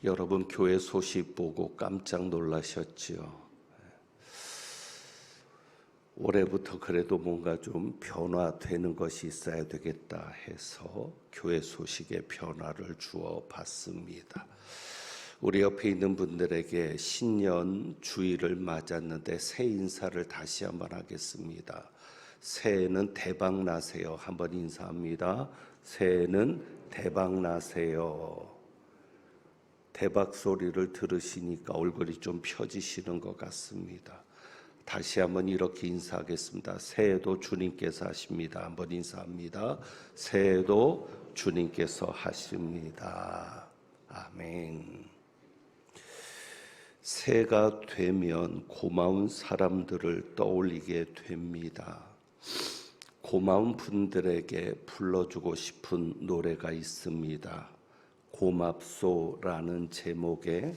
여러분 교회 소식 보고 깜짝 놀라셨지요? 올해부터 그래도 뭔가 좀 변화되는 것이 있어야 되겠다 해서 교회 소식에 변화를 주어 봤습니다. 우리 옆에 있는 분들에게 신년 주일을 맞았는데 새 인사를 다시 한번 하겠습니다. 새해는 대박 나세요. 한번 인사합니다. 새해는 대박 나세요. 대박 소리를 들으시니까 얼굴이 좀 펴지시는 것 같습니다. 다시 한번 이렇게 인사하겠습니다. 새해도 주님께서 하십니다. 한번 인사합니다. 새해도 주님께서 하십니다. 아멘. 새해가 되면 고마운 사람들을 떠올리게 됩니다. 고마운 분들에게 불러주고 싶은 노래가 있습니다. 고맙소라는 제목의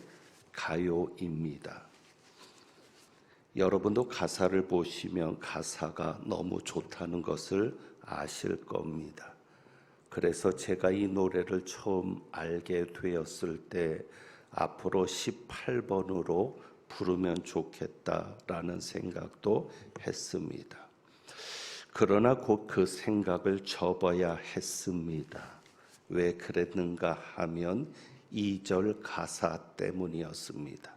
가요입니다. 여러분도 가사를 보시면 가사가 너무 좋다는 것을 아실 겁니다. 그래서 제가 이 노래를 처음 알게 되었을 때 앞으로 18번으로 부르면 좋겠다라는 생각도 했습니다. 그러나 곧 그 생각을 접어야 했습니다. 왜 그랬는가 하면 2절 가사 때문이었습니다.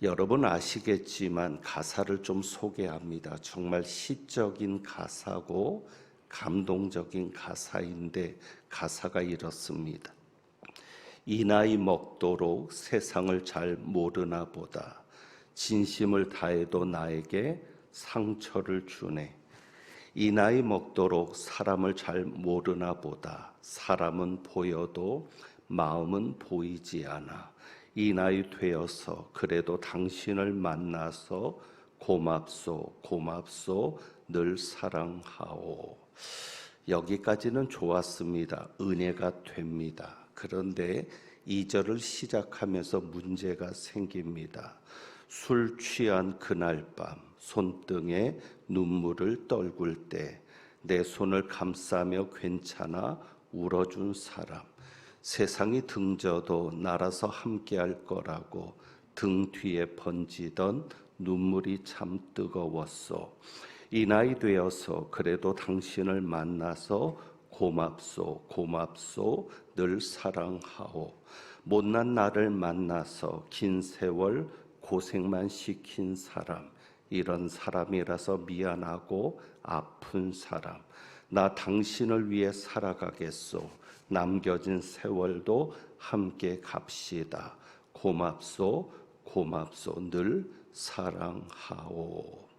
여러분 아시겠지만 가사를 좀 소개합니다. 정말 시적인 가사고 감동적인 가사인데 가사가 이렇습니다. 이 나이 먹도록 세상을 잘 모르나 보다. 진심을 다해도 나에게 상처를 주네. 이 나이 먹도록 사람을 잘 모르나 보다. 사람은 보여도 마음은 보이지 않아. 이 나이 되어서 그래도 당신을 만나서 고맙소 고맙소 늘 사랑하오. 여기까지는 좋았습니다. 은혜가 됩니다. 그런데 2절을 시작하면서 문제가 생깁니다. 술 취한 그날 밤 손등에 눈물을 떨굴 때 내 손을 감싸며 괜찮아 울어준 사람, 세상이 등져도 날아서 함께할 거라고 등 뒤에 번지던 눈물이 참 뜨거웠어. 이 나이 되어서 그래도 당신을 만나서 고맙소 고맙소 늘 사랑하오. 못난 나를 만나서 긴 세월 고생만 시킨 사람, 이런 사람이라서 미안하고 아픈 사람. 나 당신을 위해 살아가겠소. 남겨진 세월도 함께 갑시다. 고맙소 고맙소 늘 사랑하오.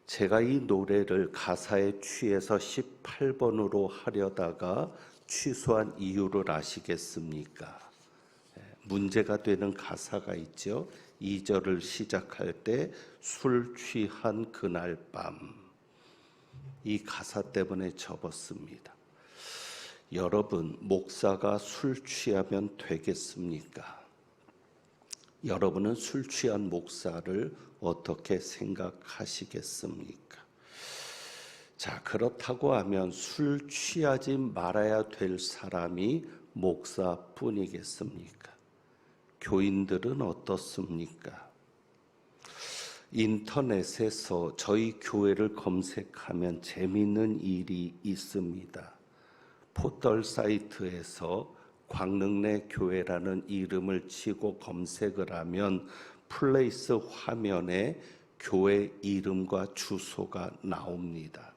제가 이 노래를 가사에 취해서 18번으로 하려다가 취소한 이유를 아시겠습니까? 문제가 되는 가사가 있죠. 2절을 시작할 때 술 취한 그날 밤, 이 가사 때문에 접었습니다. 여러분, 목사가 술 취하면 되겠습니까? 여러분은 술 취한 목사를 어떻게 생각하시겠습니까? 자, 그렇다고 하면 술 취하지 말아야 될 사람이 목사뿐이겠습니까? 교인들은 어떻습니까? 인터넷에서 저희 교회를 검색하면 재미있는 일이 있습니다. 포털 사이트에서 광릉내 교회라는 이름을 치고 검색을 하면 플레이스 화면에 교회 이름과 주소가 나옵니다.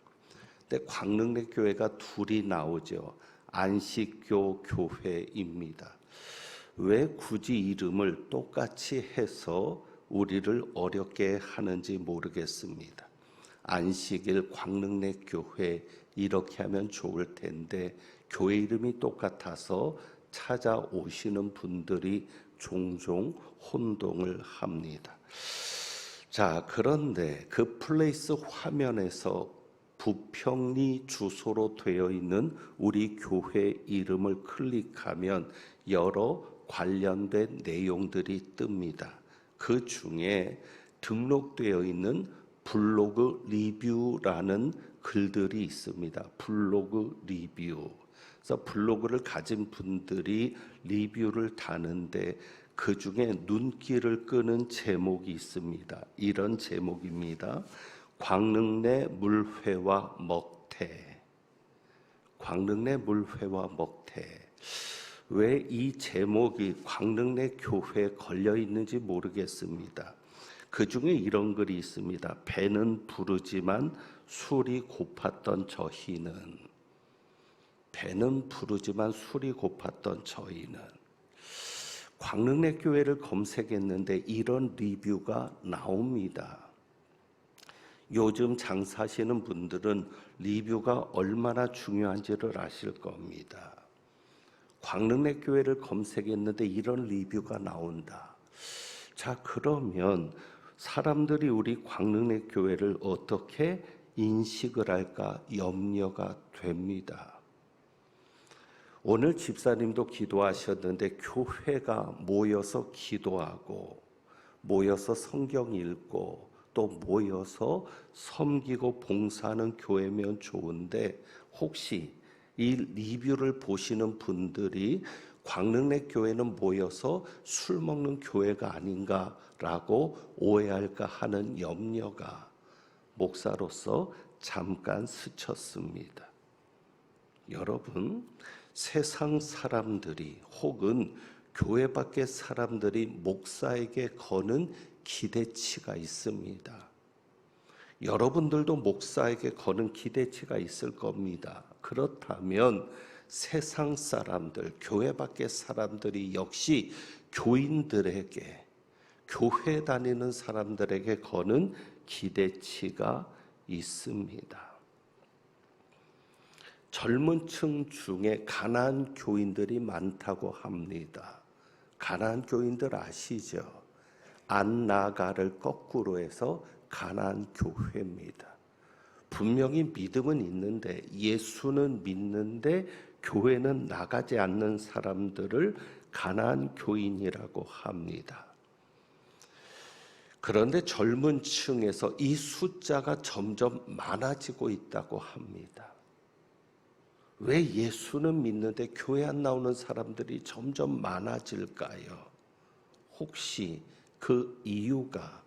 근데 광릉내 교회가 둘이 나오죠. 안식교 교회입니다. 왜 굳이 이름을 똑같이 해서 우리를 어렵게 하는지 모르겠습니다. 안식일 광릉내 교회 이렇게 하면 좋을 텐데 교회 이름이 똑같아서 찾아오시는 분들이 종종 혼동을 합니다. 자, 그런데 그 플레이스 화면에서 부평리 주소로 되어 있는 우리 교회 이름을 클릭하면 여러 관련된 내용들이 뜹니다. 그 중에 등록되어 있는 블로그 리뷰라는 글들이 있습니다. 블로그 리뷰. 그래서 블로그를 가진 분들이 리뷰를 다는데 그 중에 눈길을 끄는 제목이 있습니다. 이런 제목입니다. 광릉내 물회와 먹태. 광릉내 물회와 먹태. 왜 이 제목이 광릉내 교회에 걸려 있는지 모르겠습니다. 그 중에 이런 글이 있습니다. 배는 부르지만 술이 고팠던 저희는. 배는 부르지만 술이 고팠던 저희는. 광릉내 교회를 검색했는데 이런 리뷰가 나옵니다. 요즘 장사하시는 분들은 리뷰가 얼마나 중요한지를 아실 겁니다. 광릉내 교회를 검색했는데 이런 리뷰가 나온다. 자, 그러면 사람들이 우리 광릉내 교회를 어떻게 인식을 할까 염려가 됩니다. 오늘 집사님도 기도하셨는데 교회가 모여서 기도하고 모여서 성경 읽고 또 모여서 섬기고 봉사하는 교회면 좋은데 혹시 이 리뷰를 보시는 분들이 광릉내 교회는 모여서 술 먹는 교회가 아닌가라고 오해할까 하는 염려가 목사로서 잠깐 스쳤습니다. 여러분, 세상 사람들이 혹은 교회 밖의 사람들이 목사에게 거는 기대치가 있습니다. 여러분들도 목사에게 거는 기대치가 있을 겁니다. 그렇다면 세상 사람들, 교회 밖의 사람들이 역시 교인들에게, 교회 다니는 사람들에게 거는 기대치가 있습니다. 젊은 층 중에 가난한 교인들이 많다고 합니다. 가난한 교인들 아시죠? 안나가를 거꾸로 해서 가난한 교회입니다. 분명히 믿음은 있는데 예수는 믿는데 교회는 나가지 않는 사람들을 가난한 교인이라고 합니다. 그런데 젊은 층에서 이 숫자가 점점 많아지고 있다고 합니다. 왜 예수는 믿는데 교회 안 나오는 사람들이 점점 많아질까요? 혹시 그 이유가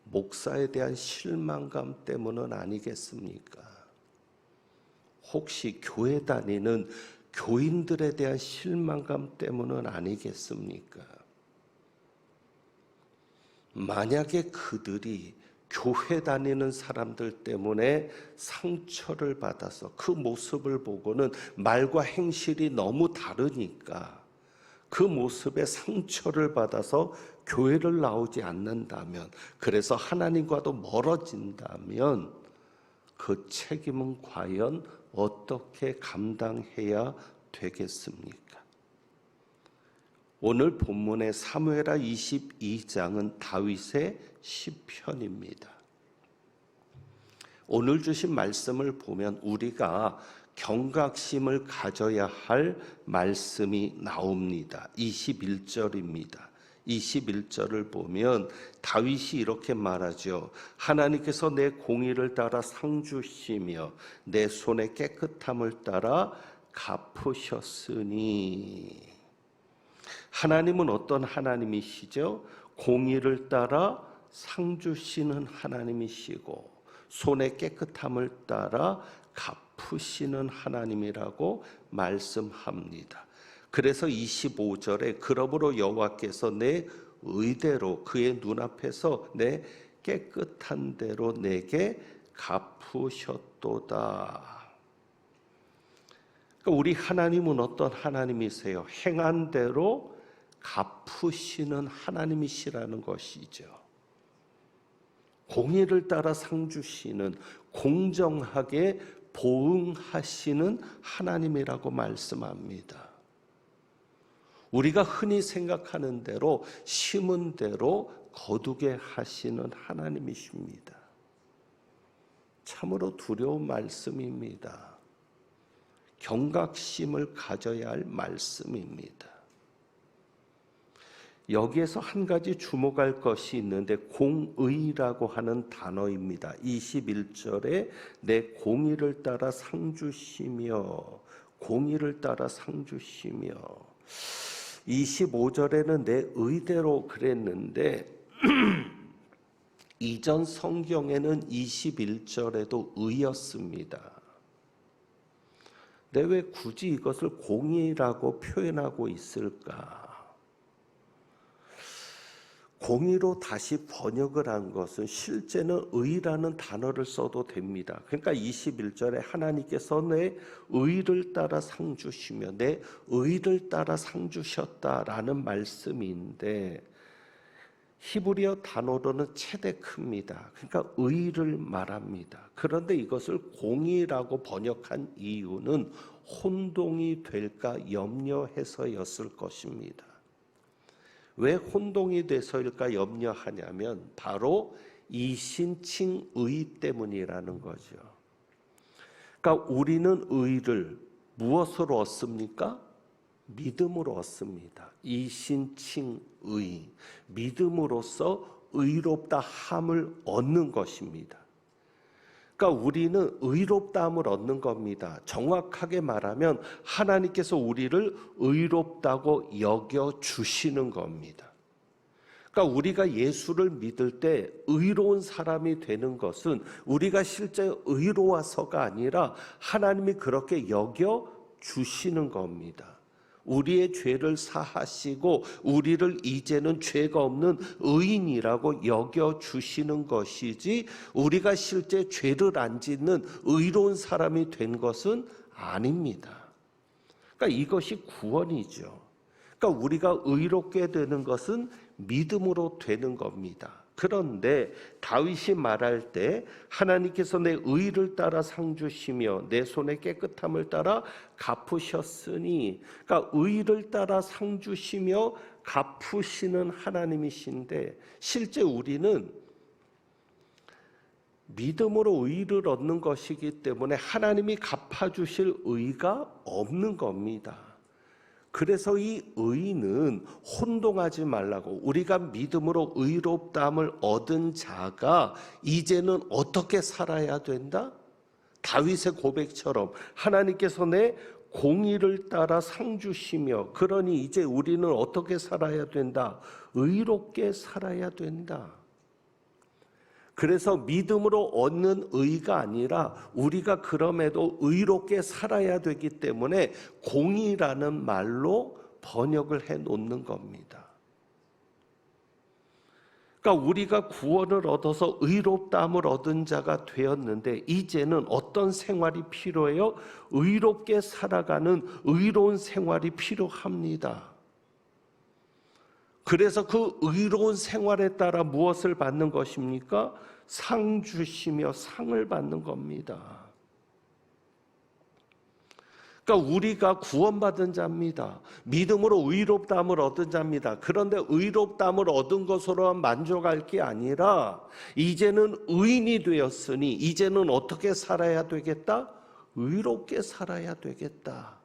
목사에 대한 실망감 때문은 아니겠습니까? 혹시 교회 다니는 교인들에 대한 실망감 때문은 아니겠습니까? 만약에 그들이 교회 다니는 사람들 때문에 상처를 받아서 그 모습을 보고는 말과 행실이 너무 다르니까 그 모습에 상처를 받아서 교회를 나오지 않는다면, 그래서 하나님과도 멀어진다면 그 책임은 과연 어떻게 감당해야 되겠습니까? 오늘 본문의 사무엘하 22장은 다윗의 시편입니다. 오늘 주신 말씀을 보면 우리가 경각심을 가져야 할 말씀이 나옵니다. 21절입니다. 21절을 보면 다윗이 이렇게 말하죠. 하나님께서 내 공의를 따라 상 주시며 내 손의 깨끗함을 따라 갚으셨으니. 하나님은 어떤 하나님이시죠? 공의를 따라 상 주시는 하나님이시고 손의 깨끗함을 따라 갚으시는 하나님이라고 말씀합니다. 그래서 25절에 그러므로 여호와께서 내 의대로 그의 눈앞에서 내 깨끗한 대로 내게 갚으셨도다. 그러니까 우리 하나님은 어떤 하나님이세요? 행한 대로 갚으시는 하나님이시라는 것이죠. 공의를 따라 상 주시는, 공정하게 보응하시는 하나님이라고 말씀합니다. 우리가 흔히 생각하는 대로 심은 대로 거두게 하시는 하나님이십니다. 참으로 두려운 말씀입니다. 경각심을 가져야 할 말씀입니다. 여기에서 한 가지 주목할 것이 있는데 공의라고 하는 단어입니다. 21절에 내 공의를 따라 상 주시며 공의를 따라 상 주시며. 25절에는 내 의대로 그랬는데 이전 성경에는 21절에도 의였습니다. 근데 왜 굳이 이것을 공의라고 표현하고 있을까? 공의로 다시 번역을 한 것은 실제는 의라는 단어를 써도 됩니다. 그러니까 21절에 하나님께서 내 의를 따라 상 주시며 내 의를 따라 상 주셨다라는 말씀인데 히브리어 단어로는 체데크입니다. 그러니까 의를 말합니다. 그런데 이것을 공의라고 번역한 이유는 혼동이 될까 염려해서였을 것입니다. 왜 혼동이 돼서일까 염려하냐면 바로 이신칭의 때문이라는 거죠. 그러니까 우리는 의를 무엇으로 얻습니까? 믿음으로 얻습니다. 이신칭의, 믿음으로써 의롭다 함을 얻는 것입니다. 그러니까 우리는 의롭다함을 얻는 겁니다. 정확하게 말하면 하나님께서 우리를 의롭다고 여겨주시는 겁니다. 그러니까 우리가 예수를 믿을 때 의로운 사람이 되는 것은 우리가 실제 의로워서가 아니라 하나님이 그렇게 여겨주시는 겁니다. 우리의 죄를 사하시고 우리를 이제는 죄가 없는 의인이라고 여겨주시는 것이지 우리가 실제 죄를 안 짓는 의로운 사람이 된 것은 아닙니다. 그러니까 이것이 구원이죠. 그러니까 우리가 의롭게 되는 것은 믿음으로 되는 겁니다. 그런데 다윗이 말할 때 하나님께서 내 의를 따라 상 주시며 내 손의 깨끗함을 따라 갚으셨으니, 그러니까 의를 따라 상 주시며 갚으시는 하나님이신데 실제 우리는 믿음으로 의를 얻는 것이기 때문에 하나님이 갚아주실 의가 없는 겁니다. 그래서 이 의는 혼동하지 말라고, 우리가 믿음으로 의롭다함을 얻은 자가 이제는 어떻게 살아야 된다? 다윗의 고백처럼 하나님께서 내 공의를 따라 상 주시며, 그러니 이제 우리는 어떻게 살아야 된다? 의롭게 살아야 된다. 그래서 믿음으로 얻는 의가 아니라 우리가 그럼에도 의롭게 살아야 되기 때문에 공의라는 말로 번역을 해 놓는 겁니다. 그러니까 우리가 구원을 얻어서 의롭다함을 얻은 자가 되었는데 이제는 어떤 생활이 필요해요? 의롭게 살아가는 의로운 생활이 필요합니다. 그래서 그 의로운 생활에 따라 무엇을 받는 것입니까? 상 주시며 상을 받는 겁니다. 그러니까 우리가 구원받은 자입니다. 믿음으로 의롭다함을 얻은 자입니다. 그런데 의롭다함을 얻은 것으로만 만족할 게 아니라 이제는 의인이 되었으니 이제는 어떻게 살아야 되겠다? 의롭게 살아야 되겠다.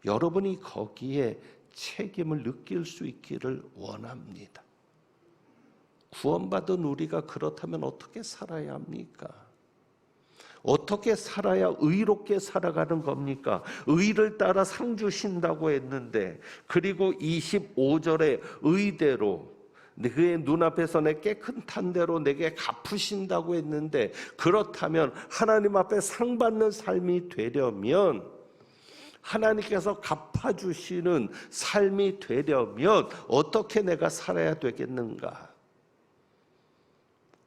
여러분이 거기에 책임을 느낄 수 있기를 원합니다. 구원받은 우리가 그렇다면 어떻게 살아야 합니까? 어떻게 살아야 의롭게 살아가는 겁니까? 의를 따라 상 주신다고 했는데, 그리고 25절에 의대로 그의 눈앞에서 내 깨끗한 대로 내게 갚으신다고 했는데, 그렇다면 하나님 앞에 상 받는 삶이 되려면, 하나님께서 갚아주시는 삶이 되려면 어떻게 내가 살아야 되겠는가?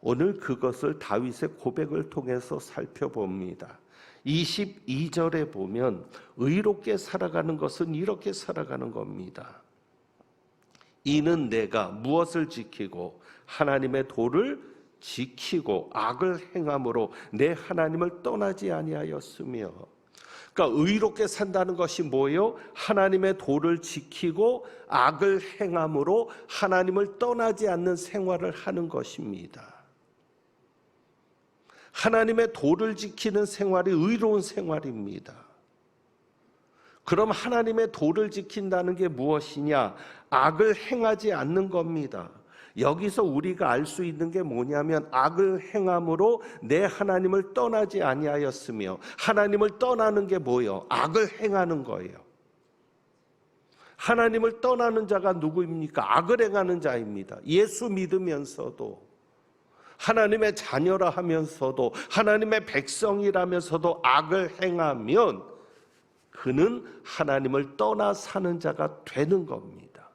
오늘 그것을 다윗의 고백을 통해서 살펴봅니다. 22절에 보면 의롭게 살아가는 것은 이렇게 살아가는 겁니다. 이는 내가 무엇을 지키고 하나님의 도를 지키고 악을 행함으로 내 하나님을 떠나지 아니하였으며. 그러니까 의롭게 산다는 것이 뭐예요? 하나님의 도를 지키고 악을 행함으로 하나님을 떠나지 않는 생활을 하는 것입니다. 하나님의 도를 지키는 생활이 의로운 생활입니다. 그럼 하나님의 도를 지킨다는 게 무엇이냐? 악을 행하지 않는 겁니다. 여기서 우리가 알 수 있는 게 뭐냐면 악을 행함으로 내 하나님을 떠나지 아니하였으며, 하나님을 떠나는 게 뭐예요? 악을 행하는 거예요. 하나님을 떠나는 자가 누구입니까? 악을 행하는 자입니다. 예수 믿으면서도, 하나님의 자녀라 하면서도, 하나님의 백성이라면서도 악을 행하면 그는 하나님을 떠나 사는 자가 되는 겁니다.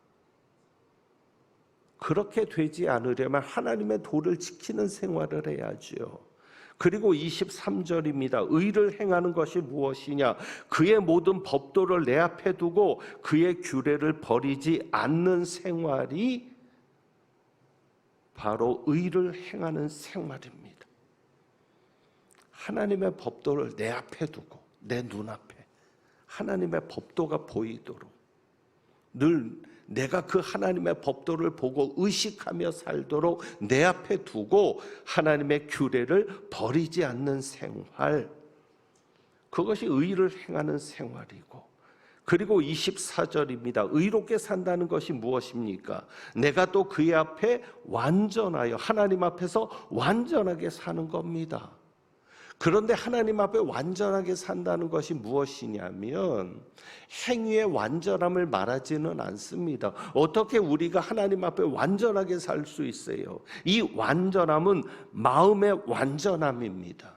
그렇게 되지 않으려면 하나님의 도를 지키는 생활을 해야죠. 그리고 23절입니다. 의를 행하는 것이 무엇이냐? 그의 모든 법도를 내 앞에 두고 그의 규례를 버리지 않는 생활이 바로 의를 행하는 생활입니다. 하나님의 법도를 내 앞에 두고, 내 눈앞에 하나님의 법도가 보이도록 늘 내가 그 하나님의 법도를 보고 의식하며 살도록 내 앞에 두고 하나님의 규례를 버리지 않는 생활, 그것이 의를 행하는 생활이고, 그리고 24절입니다. 의롭게 산다는 것이 무엇입니까? 내가 또 그의 앞에 완전하여, 하나님 앞에서 완전하게 사는 겁니다. 그런데 하나님 앞에 완전하게 산다는 것이 무엇이냐면 행위의 완전함을 말하지는 않습니다. 어떻게 우리가 하나님 앞에 완전하게 살 수 있어요? 이 완전함은 마음의 완전함입니다.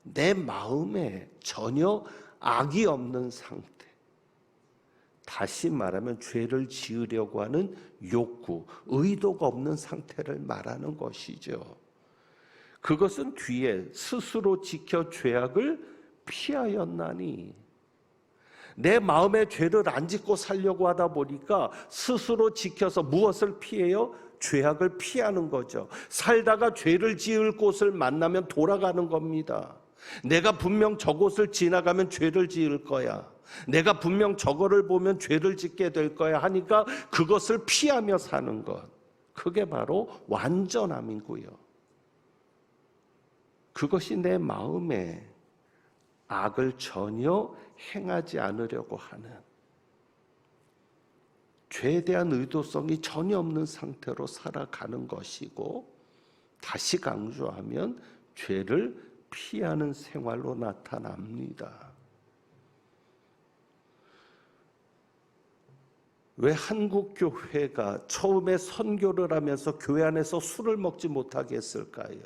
내 마음에 전혀 악이 없는 상태, 다시 말하면 죄를 지으려고 하는 욕구, 의도가 없는 상태를 말하는 것이죠. 그것은 뒤에 스스로 지켜 죄악을 피하였나니, 내 마음에 죄를 안 짓고 살려고 하다 보니까 스스로 지켜서 무엇을 피해요? 죄악을 피하는 거죠. 살다가 죄를 지을 곳을 만나면 돌아가는 겁니다. 내가 분명 저곳을 지나가면 죄를 지을 거야, 내가 분명 저거를 보면 죄를 짓게 될 거야 하니까 그것을 피하며 사는 것, 그게 바로 완전함이고요. 그것이 내 마음에 악을 전혀 행하지 않으려고 하는, 죄에 대한 의도성이 전혀 없는 상태로 살아가는 것이고, 다시 강조하면 죄를 피하는 생활로 나타납니다. 왜 한국 교회가 처음에 선교를 하면서 교회 안에서 술을 먹지 못하게 했을까요?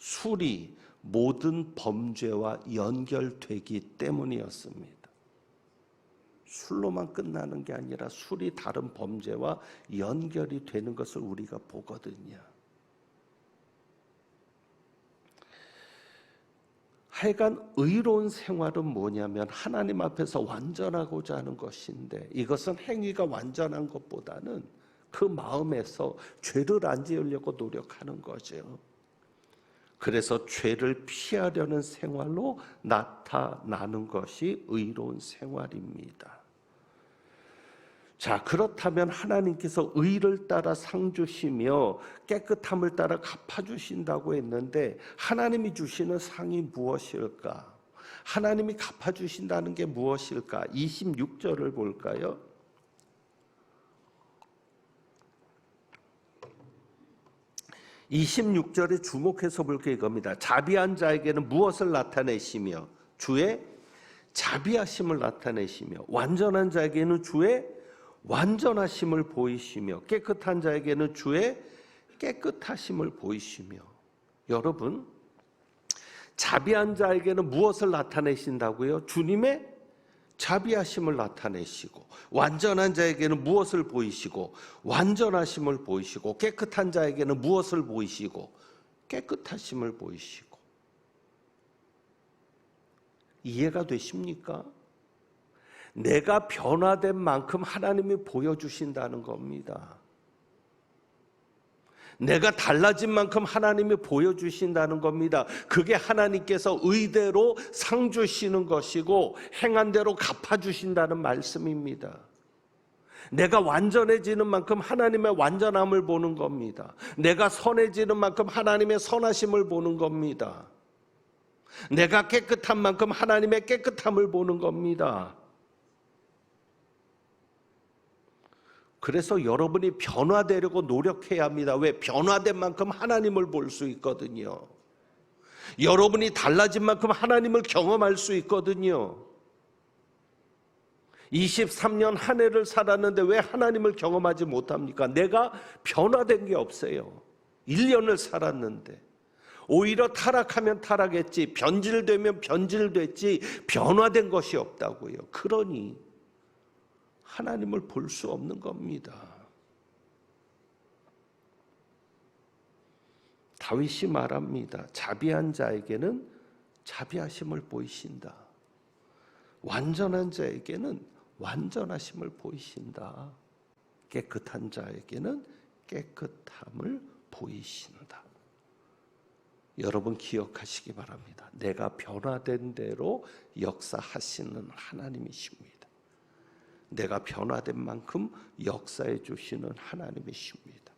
술이 모든 범죄와 연결되기 때문이었습니다. 술로만 끝나는 게 아니라 술이 다른 범죄와 연결이 되는 것을 우리가 보거든요. 하여간 의로운 생활은 뭐냐면 하나님 앞에서 완전하고자 하는 것인데, 이것은 행위가 완전한 것보다는 그 마음에서 죄를 안 지으려고 노력하는 거죠. 그래서 죄를 피하려는 생활로 나타나는 것이 의로운 생활입니다. 자, 그렇다면 하나님께서 의를 따라 상 주시며 깨끗함을 따라 갚아주신다고 했는데, 하나님이 주시는 상이 무엇일까? 하나님이 갚아주신다는 게 무엇일까? 26절을 볼까요? 26절에 주목해서 볼 게 이겁니다. 자비한 자에게는 무엇을 나타내시며? 주의 자비하심을 나타내시며, 완전한 자에게는 주의 완전하심을 보이시며, 깨끗한 자에게는 주의 깨끗하심을 보이시며. 여러분, 자비한 자에게는 무엇을 나타내신다고요? 주님의 자비하심을 나타내시고, 완전한 자에게는 무엇을 보이시고? 완전하심을 보이시고, 깨끗한 자에게는 무엇을 보이시고? 깨끗하심을 보이시고. 이해가 되십니까? 내가 변화된 만큼 하나님이 보여주신다는 겁니다. 내가 달라진 만큼 하나님이 보여주신다는 겁니다. 그게 하나님께서 의대로 상 주시는 것이고 행한 대로 갚아주신다는 말씀입니다. 내가 완전해지는 만큼 하나님의 완전함을 보는 겁니다. 내가 선해지는 만큼 하나님의 선하심을 보는 겁니다. 내가 깨끗한 만큼 하나님의 깨끗함을 보는 겁니다. 그래서 여러분이 변화되려고 노력해야 합니다. 왜? 변화된 만큼 하나님을 볼 수 있거든요. 여러분이 달라진 만큼 하나님을 경험할 수 있거든요. 23년 한 해를 살았는데 왜 하나님을 경험하지 못합니까? 내가 변화된 게 없어요. 1년을 살았는데. 오히려 타락하면 타락했지, 변질되면 변질됐지, 변화된 것이 없다고요. 그러니 하나님을 볼 수 없는 겁니다. 다윗이 말합니다. 자비한 자에게는 자비하심을 보이신다. 완전한 자에게는 완전하심을 보이신다. 깨끗한 자에게는 깨끗함을 보이신다. 여러분 기억하시기 바랍니다. 내가 변화된 대로 역사하시는 하나님이십니다. 내가 변화된 만큼 역사해 주시는 하나님이십니다.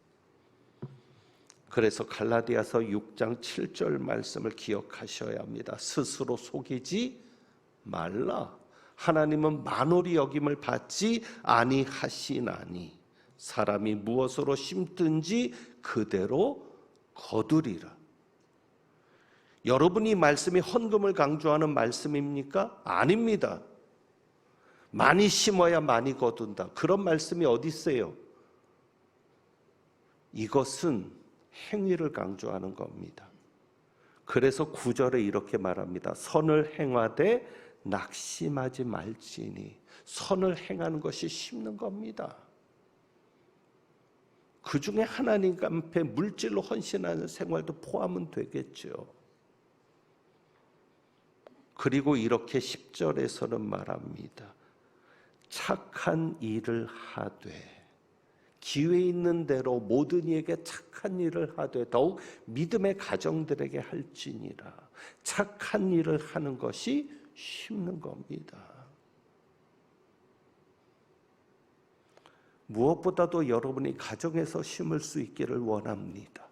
그래서 갈라디아서 6장 7절 말씀을 기억하셔야 합니다. 스스로 속이지 말라. 하나님은 만홀히 여김을 받지 아니하시나니 사람이 무엇으로 심든지 그대로 거두리라. 여러분 이 말씀이 헌금을 강조하는 말씀입니까? 아닙니다. 많이 심어야 많이 거둔다. 그런 말씀이 어디 있어요? 이것은 행위를 강조하는 겁니다. 그래서 9절에 이렇게 말합니다. 선을 행하되 낙심하지 말지니. 선을 행하는 것이 심는 겁니다. 그 중에 하나님 앞에 물질로 헌신하는 생활도 포함은 되겠죠. 그리고 이렇게 10절에서는 말합니다. 착한 일을 하되, 기회 있는 대로 모든 이에게 착한 일을 하되 더욱 믿음의 가정들에게 할지니라. 착한 일을 하는 것이 심는 겁니다. 무엇보다도 여러분이 가정에서 심을 수 있기를 원합니다.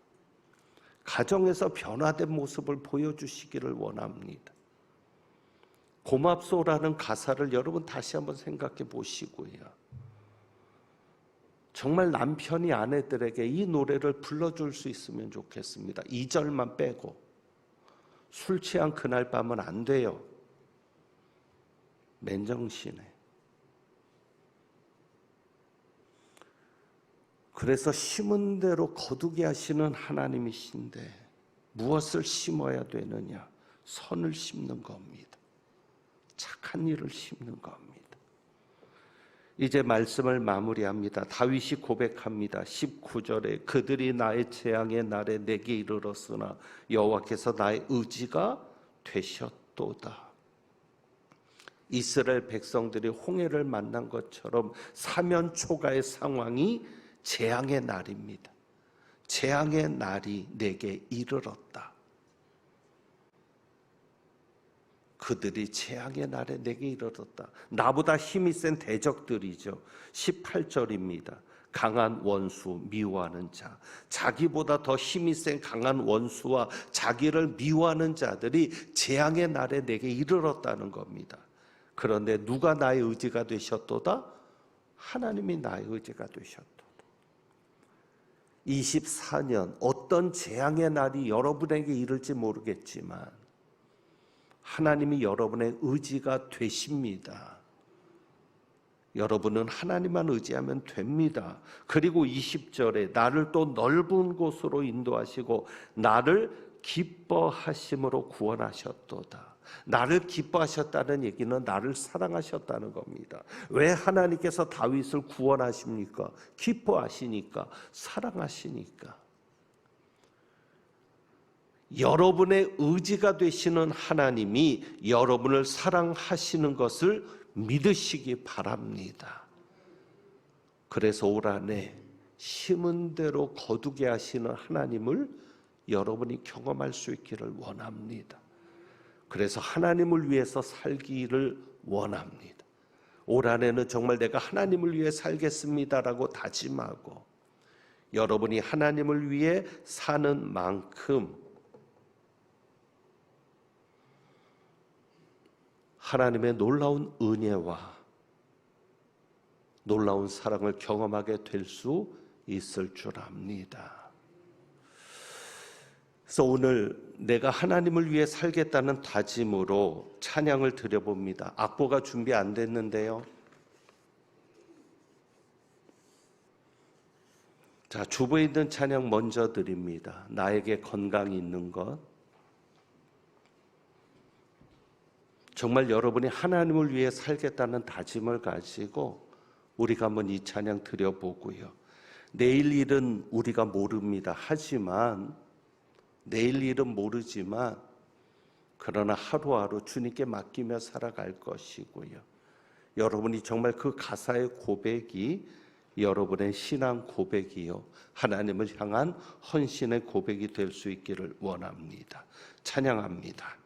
가정에서 변화된 모습을 보여주시기를 원합니다. 고맙소라는 가사를 여러분 다시 한번 생각해 보시고요. 정말 남편이 아내들에게 이 노래를 불러줄 수 있으면 좋겠습니다. 2절만 빼고. 술 취한 그날 밤은 안 돼요. 맨정신에. 그래서 심은 대로 거두게 하시는 하나님이신데 무엇을 심어야 되느냐? 선을 심는 겁니다. 착한 일을 심는 겁니다. 이제 말씀을 마무리합니다. 다윗이 고백합니다. 19절에 그들이 나의 재앙의 날에 내게 이르렀으나 여호와께서 나의 의지가 되셨도다. 이스라엘 백성들이 홍해를 만난 것처럼 사면 초가의 상황이 재앙의 날입니다. 재앙의 날이 내게 이르렀다. 그들이 재앙의 날에 내게 이르렀다. 나보다 힘이 센 대적들이죠. 18절입니다. 강한 원수 미워하는 자, 자기보다 더 힘이 센 강한 원수와 자기를 미워하는 자들이 재앙의 날에 내게 이르렀다는 겁니다. 그런데 누가 나의 의지가 되셨도다? 하나님이 나의 의지가 되셨도다. 24년 어떤 재앙의 날이 여러분에게 이를지 모르겠지만 하나님이 여러분의 의지가 되십니다. 여러분은 하나님만 의지하면 됩니다. 그리고 20절에 나를 또 넓은 곳으로 인도하시고 나를 기뻐하심으로 구원하셨도다. 나를 기뻐하셨다는 얘기는 나를 사랑하셨다는 겁니다. 왜 하나님께서 다윗을 구원하십니까? 기뻐하시니까, 사랑하시니까. 여러분의 의지가 되시는 하나님이 여러분을 사랑하시는 것을 믿으시기 바랍니다. 그래서 올 한해 심은 대로 거두게 하시는 하나님을 여러분이 경험할 수 있기를 원합니다. 그래서 하나님을 위해서 살기를 원합니다. 올 한해는 정말 내가 하나님을 위해 살겠습니다라고 다짐하고 여러분이 하나님을 위해 사는 만큼 하나님의 놀라운 은혜와 놀라운 사랑을 경험하게 될 수 있을 줄 압니다. 그래서 오늘 내가 하나님을 위해 살겠다는 다짐으로 찬양을 드려봅니다. 악보가 준비 안 됐는데요. 자, 주부에 있는 찬양 먼저 드립니다. 나에게 건강이 있는 것. 정말 여러분이 하나님을 위해 살겠다는 다짐을 가지고 우리가 한번 이 찬양 드려보고요. 내일 일은 우리가 모릅니다. 하지만 내일 일은 모르지만 그러나 하루하루 주님께 맡기며 살아갈 것이고요. 여러분이 정말 그 가사의 고백이 여러분의 신앙 고백이요, 하나님을 향한 헌신의 고백이 될 수 있기를 원합니다. 찬양합니다.